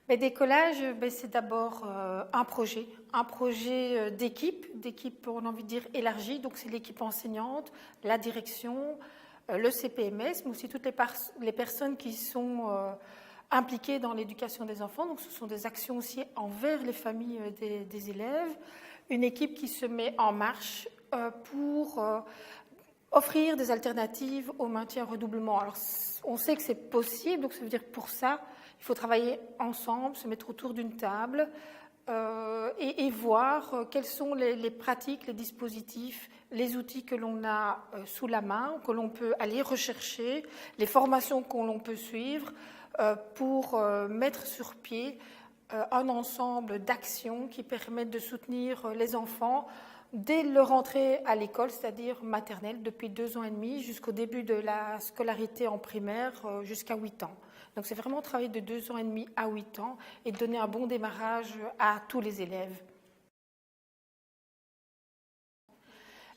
Mais décollage, c'est d'abord un projet d'équipe, on a envie de dire élargie. Donc c'est l'équipe enseignante, la direction, le CPMS, mais aussi toutes les personnes qui sont impliquées dans l'éducation des enfants. Donc ce sont des actions aussi envers les familles des élèves. Une équipe qui se met en marche pour offrir des alternatives au maintien redoublement. Alors on sait que c'est possible, donc ça veut dire que pour ça, il faut travailler ensemble, se mettre autour d'une table et voir quelles sont les pratiques, les dispositifs, les outils que l'on a sous la main, que l'on peut aller rechercher, les formations que l'on peut suivre pour mettre sur pied un ensemble d'actions qui permettent de soutenir les enfants dès leur entrée à l'école, c'est-à-dire maternelle, depuis 2 ans et demi jusqu'au début de la scolarité en primaire, jusqu'à 8 ans. Donc c'est vraiment travailler de 2 ans et demi à 8 ans et donner un bon démarrage à tous les élèves.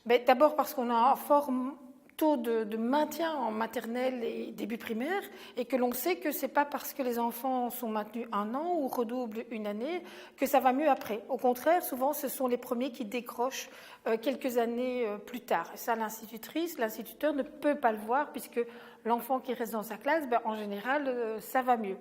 D'abord parce qu'on a un fort taux de maintien en maternelle et début primaire et que l'on sait que ce n'est pas parce que les enfants sont maintenus 1 an ou redoublent 1 année que ça va mieux après. Au contraire, souvent ce sont les premiers qui décrochent quelques années plus tard. Et ça, l'instituteur ne peut pas le voir puisque l'enfant qui reste dans sa classe, en général, ça va mieux.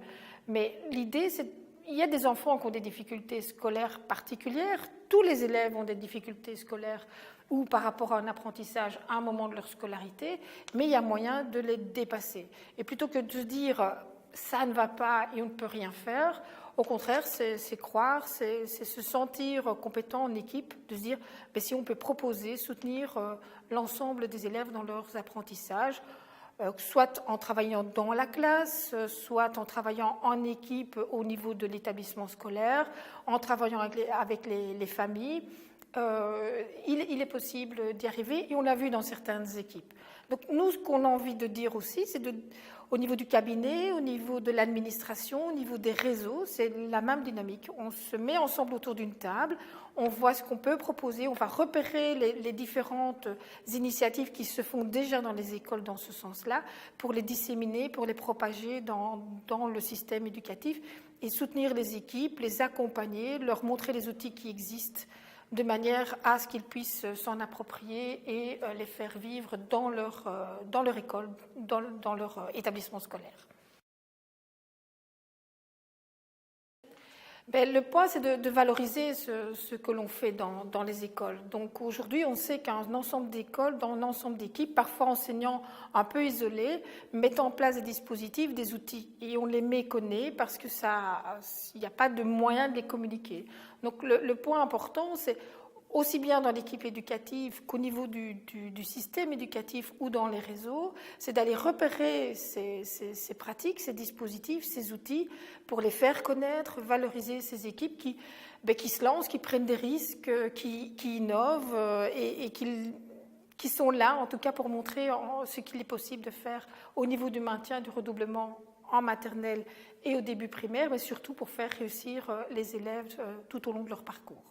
Mais l'idée, c'est il y a des enfants qui ont des difficultés scolaires particulières. Tous les élèves ont des difficultés scolaires ou par rapport à un apprentissage à un moment de leur scolarité, mais il y a moyen de les dépasser. Et plutôt que de se dire ça ne va pas et on ne peut rien faire, au contraire, c'est croire, c'est se sentir compétent en équipe, de se dire si on peut proposer, soutenir l'ensemble des élèves dans leurs apprentissages, soit en travaillant dans la classe, soit en travaillant en équipe au niveau de l'établissement scolaire, en travaillant avec les familles. Il est possible d'y arriver et on l'a vu dans certaines équipes. Donc nous, ce qu'on a envie de dire aussi, c'est au niveau du cabinet, au niveau de l'administration, au niveau des réseaux, c'est la même dynamique. On se met ensemble autour d'une table, on voit ce qu'on peut proposer, on va repérer les différentes initiatives qui se font déjà dans les écoles dans ce sens-là, pour les disséminer, pour les propager dans le système éducatif et soutenir les équipes, les accompagner, leur montrer les outils qui existent de manière à ce qu'ils puissent s'en approprier et les faire vivre dans leur école, dans leur établissement scolaire. Le point, c'est de valoriser ce que l'on fait dans les écoles. Donc aujourd'hui, on sait qu'un ensemble d'écoles, dans un ensemble d'équipes, parfois enseignants un peu isolés, mettent en place des dispositifs, des outils. Et on les méconnaît parce qu'il n'y a pas de moyen de les communiquer. Donc le point important, c'est aussi bien dans l'équipe éducative qu'au niveau du système éducatif ou dans les réseaux, c'est d'aller repérer ces pratiques, ces dispositifs, ces outils pour les faire connaître, valoriser ces équipes qui se lancent, qui prennent des risques, qui innovent et qui sont là, en tout cas, pour montrer ce qu'il est possible de faire au niveau du maintien du redoublement en maternelle et au début primaire, mais surtout pour faire réussir les élèves tout au long de leur parcours.